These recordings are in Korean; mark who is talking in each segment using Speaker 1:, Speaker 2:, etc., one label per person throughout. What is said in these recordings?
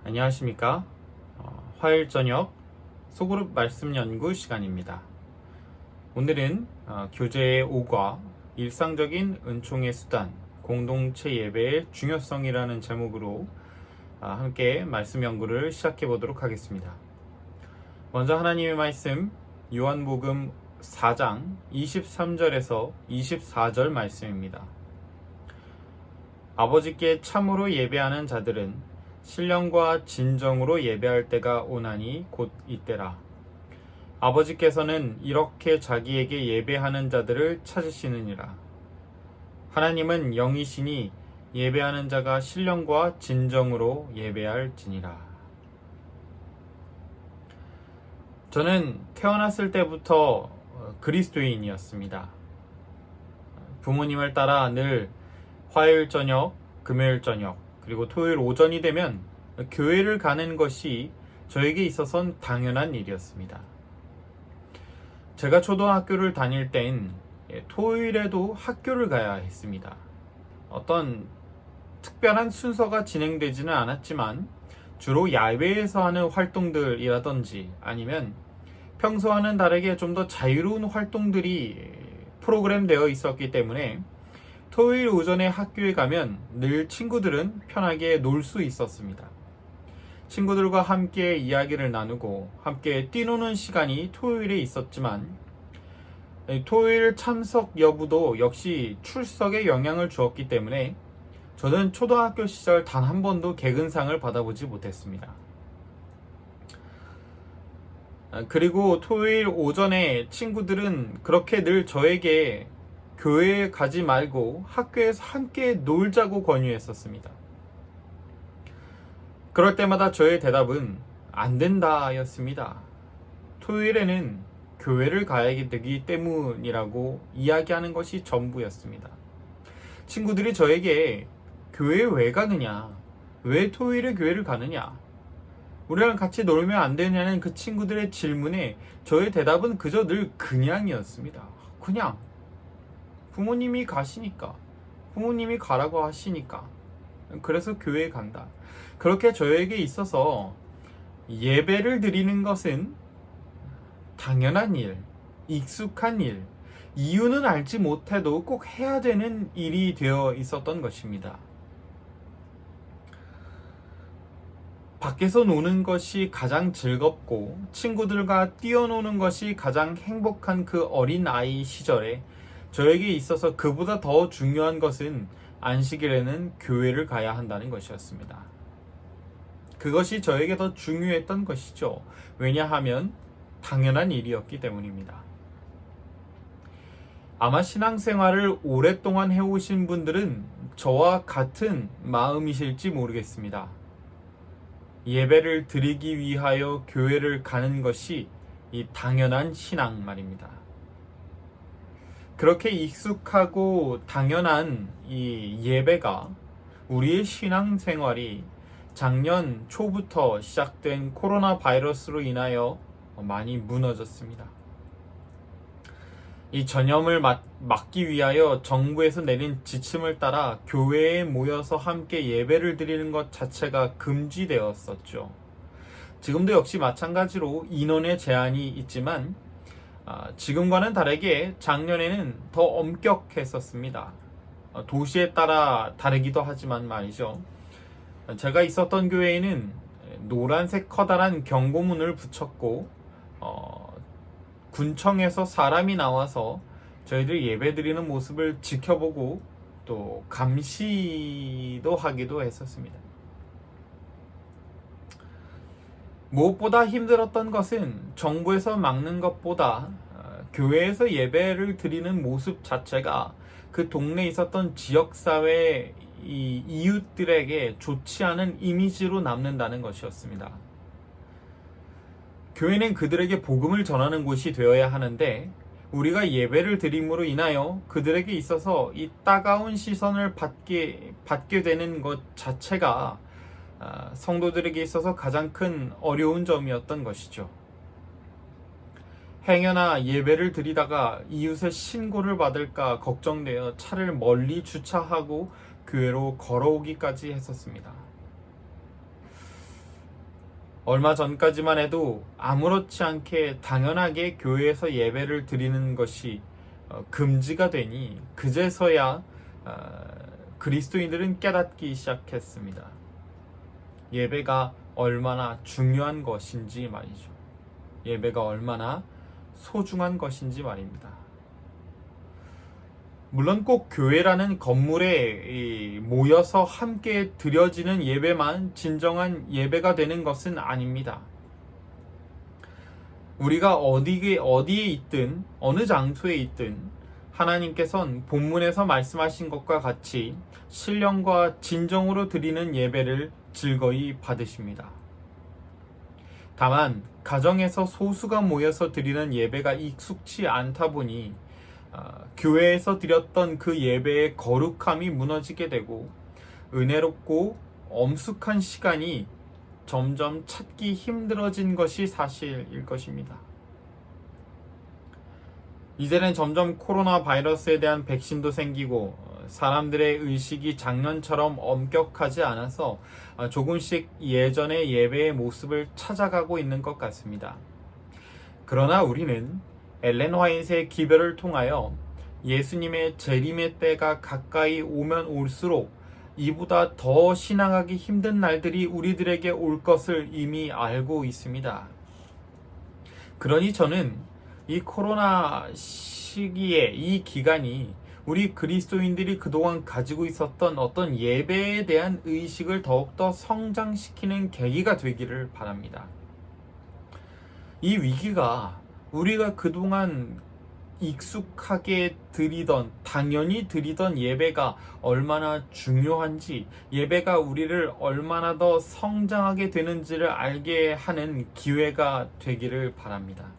Speaker 1: 안녕하십니까. 화요일 저녁 소그룹 말씀 연구 시간입니다. 오늘은 교제의 오과 일상적인 은총의 수단 공동체 예배의 중요성이라는 제목으로 함께 말씀 연구를 시작해 보도록 하겠습니다. 먼저 하나님의 말씀 요한복음 4장 23절에서 24절 말씀입니다. 아버지께 참으로 예배하는 자들은 신령과 진정으로 예배할 때가 오나니 곧 이때라. 아버지께서는 이렇게 자기에게 예배하는 자들을 찾으시느니라. 하나님은 영이시니 예배하는 자가 신령과 진정으로 예배할지니라. 저는 태어났을 때부터 그리스도인이었습니다. 부모님을 따라 늘 화요일 저녁, 금요일 저녁, 그리고 토요일 오전이 되면 교회를 가는 것이 저에게 있어선 당연한 일이었습니다. 제가 초등학교를 다닐 땐 토요일에도 학교를 가야 했습니다. 어떤 특별한 순서가 진행되지는 않았지만 주로 야외에서 하는 활동들이라든지 아니면 평소와는 다르게 좀 더 자유로운 활동들이 프로그램되어 있었기 때문에 토요일 오전에 학교에 가면 늘 친구들은 편하게 놀 수 있었습니다. 친구들과 함께 이야기를 나누고 함께 뛰노는 시간이 토요일에 있었지만 토요일 참석 여부도 역시 출석에 영향을 주었기 때문에 저는 초등학교 시절 단 한 번도 개근상을 받아보지 못했습니다. 그리고 토요일 오전에 친구들은 그렇게 늘 저에게 교회에 가지 말고 학교에서 함께 놀자고 권유했었습니다. 그럴 때마다 저의 대답은 안 된다 였습니다. 토요일에는 교회를 가야 되기 때문이라고 이야기하는 것이 전부였습니다. 친구들이 저에게 교회에 왜 가느냐? 왜 토요일에 교회를 가느냐? 우리랑 같이 놀면 안 되냐는 그 친구들의 질문에 저의 대답은 그저 늘 그냥이었습니다. 그냥. 부모님이 가시니까, 부모님이 가라고 하시니까, 그래서 교회에 간다. 그렇게 저에게 있어서 예배를 드리는 것은 당연한 일, 익숙한 일, 이유는 알지 못해도 꼭 해야 되는 일이 되어 있었던 것입니다. 밖에서 노는 것이 가장 즐겁고 친구들과 뛰어노는 것이 가장 행복한 그 어린 아이 시절에 저에게 있어서 그보다 더 중요한 것은 안식일에는 교회를 가야 한다는 것이었습니다. 그것이 저에게 더 중요했던 것이죠. 왜냐하면 당연한 일이었기 때문입니다. 아마 신앙생활을 오랫동안 해오신 분들은 저와 같은 마음이실지 모르겠습니다. 예배를 드리기 위하여 교회를 가는 것이 이 당연한 신앙 말입니다. 그렇게 익숙하고 당연한 이 예배가 우리의 신앙생활이 작년 초부터 시작된 코로나 바이러스로 인하여 많이 무너졌습니다. 이 전염을 막기 위하여 정부에서 내린 지침을 따라 교회에 모여서 함께 예배를 드리는 것 자체가 금지되었었죠. 지금도 역시 마찬가지로 인원의 제한이 있지만 지금과는 다르게 작년에는 더 엄격했었습니다. 도시에 따라 다르기도 하지만 말이죠. 제가 있었던 교회에는 노란색 커다란 경고문을 붙였고 군청에서 사람이 나와서 저희들 예배드리는 모습을 지켜보고 또 감시도 하기도 했었습니다. 무엇보다 힘들었던 것은 정부에서 막는 것보다 교회에서 예배를 드리는 모습 자체가 그 동네에 있었던 지역사회 이웃들에게 좋지 않은 이미지로 남는다는 것이었습니다. 교회는 그들에게 복음을 전하는 곳이 되어야 하는데 우리가 예배를 드림으로 인하여 그들에게 있어서 이 따가운 시선을 받게 되는 것 자체가 성도들에게 있어서 가장 큰 어려운 점이었던 것이죠. 행여나 예배를 드리다가 이웃의 신고를 받을까 걱정되어 차를 멀리 주차하고 교회로 걸어오기까지 했었습니다. 얼마 전까지만 해도 아무렇지 않게 당연하게 교회에서 예배를 드리는 것이 금지가 되니 그제서야 그리스도인들은 깨닫기 시작했습니다. 예배가 얼마나 중요한 것인지 말이죠. 예배가 얼마나 소중한 것인지 말입니다. 물론 꼭 교회라는 건물에 모여서 함께 드려지는 예배만 진정한 예배가 되는 것은 아닙니다. 우리가 어디에 있든 어느 장소에 있든 하나님께서는 본문에서 말씀하신 것과 같이 신령과 진정으로 드리는 예배를 즐거이 받으십니다. 다만 가정에서 소수가 모여서 드리는 예배가 익숙치 않다 보니 교회에서 드렸던 그 예배의 거룩함이 무너지게 되고 은혜롭고 엄숙한 시간이 점점 찾기 힘들어진 것이 사실일 것입니다. 이제는 점점 코로나 바이러스에 대한 백신도 생기고 사람들의 의식이 작년처럼 엄격하지 않아서 조금씩 예전의 예배의 모습을 찾아가고 있는 것 같습니다. 그러나 우리는 엘렌 화이트의 기별을 통하여 예수님의 재림의 때가 가까이 오면 올수록 이보다 더 신앙하기 힘든 날들이 우리들에게 올 것을 이미 알고 있습니다. 그러니 저는 이 코로나 시기에 이 기간이 우리 그리스도인들이 그동안 가지고 있었던 어떤 예배에 대한 의식을 더욱더 성장시키는 계기가 되기를 바랍니다. 이 위기가 우리가 그동안 익숙하게 드리던, 당연히 드리던 예배가 얼마나 중요한지, 예배가 우리를 얼마나 더 성장하게 되는지를 알게 하는 기회가 되기를 바랍니다.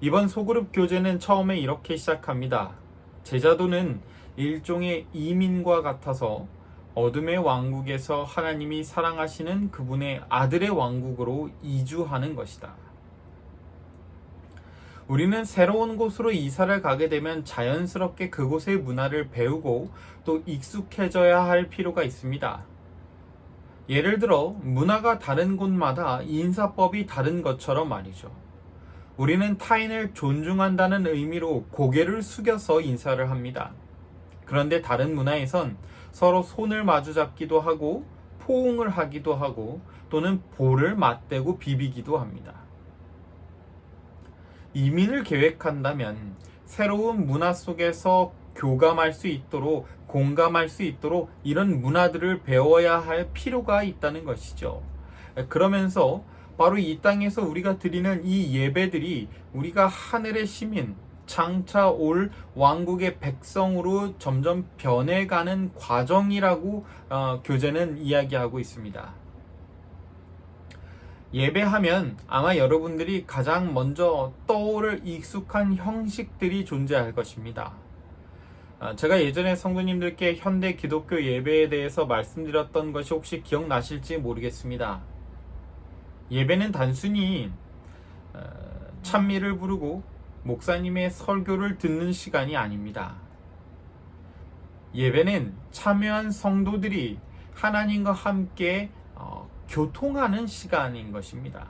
Speaker 1: 이번 소그룹 교제는 처음에 이렇게 시작합니다. 제자도는 일종의 이민과 같아서 어둠의 왕국에서 하나님이 사랑하시는 그분의 아들의 왕국으로 이주하는 것이다. 우리는 새로운 곳으로 이사를 가게 되면 자연스럽게 그곳의 문화를 배우고 또 익숙해져야 할 필요가 있습니다. 예를 들어 문화가 다른 곳마다 인사법이 다른 것처럼 말이죠. 우리는 타인을 존중한다는 의미로 고개를 숙여서 인사를 합니다. 그런데 다른 문화에선 서로 손을 마주잡기도 하고 포옹을 하기도 하고 또는 볼을 맞대고 비비기도 합니다. 이민을 계획한다면 새로운 문화 속에서 교감할 수 있도록, 공감할 수 있도록 이런 문화들을 배워야 할 필요가 있다는 것이죠. 그러면서 바로 이 땅에서 우리가 드리는 이 예배들이 우리가 하늘의 시민, 장차 올 왕국의 백성으로 점점 변해가는 과정이라고 교재는 이야기하고 있습니다. 예배하면 아마 여러분들이 가장 먼저 떠오를 익숙한 형식들이 존재할 것입니다. 제가 예전에 성도님들께 현대 기독교 예배에 대해서 말씀드렸던 것이 혹시 기억나실지 모르겠습니다. 예배는 단순히 찬미를 부르고 목사님의 설교를 듣는 시간이 아닙니다. 예배는 참여한 성도들이 하나님과 함께 교통하는 시간인 것입니다.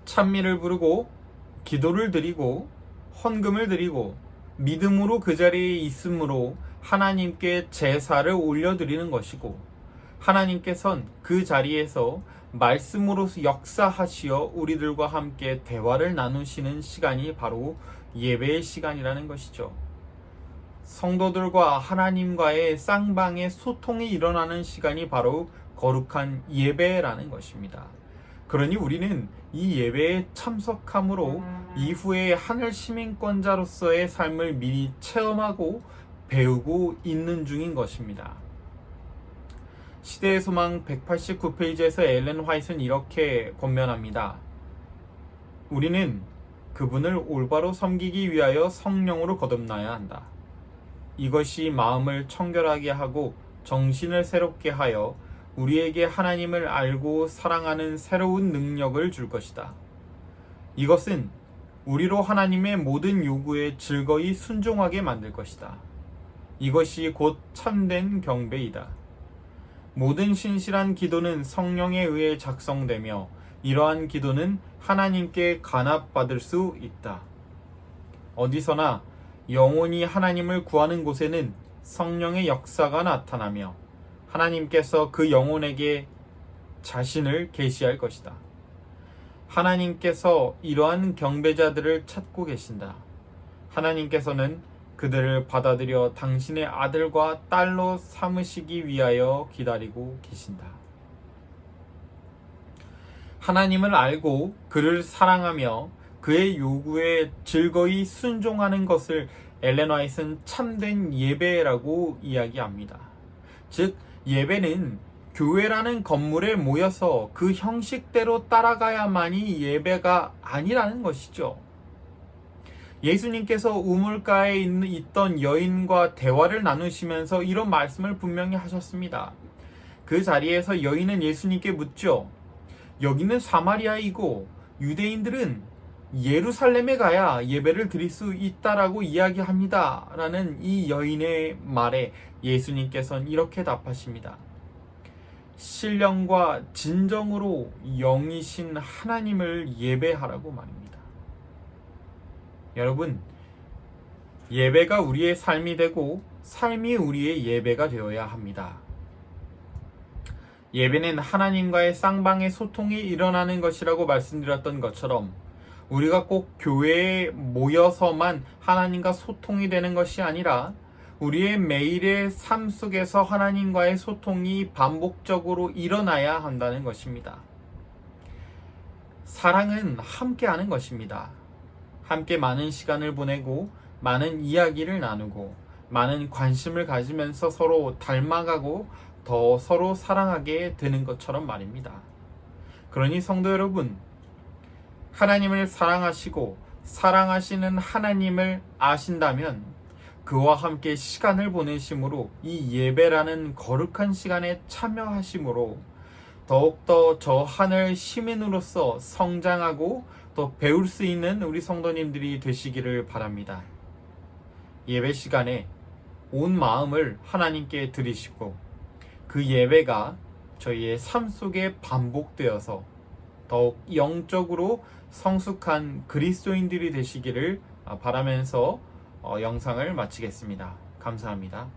Speaker 1: 찬미를 부르고 기도를 드리고 헌금을 드리고 믿음으로 그 자리에 있음으로 하나님께 제사를 올려드리는 것이고 하나님께서는 그 자리에서 말씀으로서 역사하시어 우리들과 함께 대화를 나누시는 시간이 바로 예배의 시간이라는 것이죠. 성도들과 하나님과의 쌍방의 소통이 일어나는 시간이 바로 거룩한 예배라는 것입니다. 그러니 우리는 이 예배에 참석함으로 이후에 하늘 시민권자로서의 삶을 미리 체험하고 배우고 있는 중인 것입니다. 시대의 소망 189페이지에서 엘렌 화이트는 이렇게 권면합니다. 우리는 그분을 올바로 섬기기 위하여 성령으로 거듭나야 한다. 이것이 마음을 청결하게 하고 정신을 새롭게 하여 우리에게 하나님을 알고 사랑하는 새로운 능력을 줄 것이다. 이것은 우리로 하나님의 모든 요구에 즐거이 순종하게 만들 것이다. 이것이 곧 참된 경배이다. 모든 신실한 기도는 성령에 의해 작성되며 이러한 기도는 하나님께 간합받을 수 있다. 어디서나 영혼이 하나님을 구하는 곳에는 성령의 역사가 나타나며 하나님께서 그 영혼에게 자신을 계시할 것이다. 하나님께서 이러한 경배자들을 찾고 계신다. 하나님께서는 그들을 받아들여 당신의 아들과 딸로 삼으시기 위하여 기다리고 계신다. 하나님을 알고 그를 사랑하며 그의 요구에 즐거이 순종하는 것을 엘렌 화이트는 참된 예배라고 이야기합니다. 즉, 예배는 교회라는 건물에 모여서 그 형식대로 따라가야만이 예배가 아니라는 것이죠. 예수님께서 우물가에 있던 여인과 대화를 나누시면서 이런 말씀을 분명히 하셨습니다. 그 자리에서 여인은 예수님께 묻죠. 여기는 사마리아이고 유대인들은 예루살렘에 가야 예배를 드릴 수 있다라고 이야기합니다. 라는 이 여인의 말에 예수님께서는 이렇게 답하십니다. 신령과 진정으로 영이신 하나님을 예배하라고 말입니다. 여러분, 예배가 우리의 삶이 되고 삶이 우리의 예배가 되어야 합니다. 예배는 하나님과의 쌍방의 소통이 일어나는 것이라고 말씀드렸던 것처럼 우리가 꼭 교회에 모여서만 하나님과 소통이 되는 것이 아니라 우리의 매일의 삶 속에서 하나님과의 소통이 반복적으로 일어나야 한다는 것입니다. 사랑은 함께하는 것입니다. 함께 많은 시간을 보내고 많은 이야기를 나누고 많은 관심을 가지면서 서로 닮아가고 더 서로 사랑하게 되는 것처럼 말입니다. 그러니 성도 여러분, 하나님을 사랑하시고 사랑하시는 하나님을 아신다면 그와 함께 시간을 보내심으로 이 예배라는 거룩한 시간에 참여하심으로 더욱더 저 하늘 시민으로서 성장하고 또 배울 수 있는 우리 성도님들이 되시기를 바랍니다. 예배 시간에 온 마음을 하나님께 드리시고 그 예배가 저희의 삶 속에 반복되어서 더욱 영적으로 성숙한 그리스도인들이 되시기를 바라면서 영상을 마치겠습니다. 감사합니다.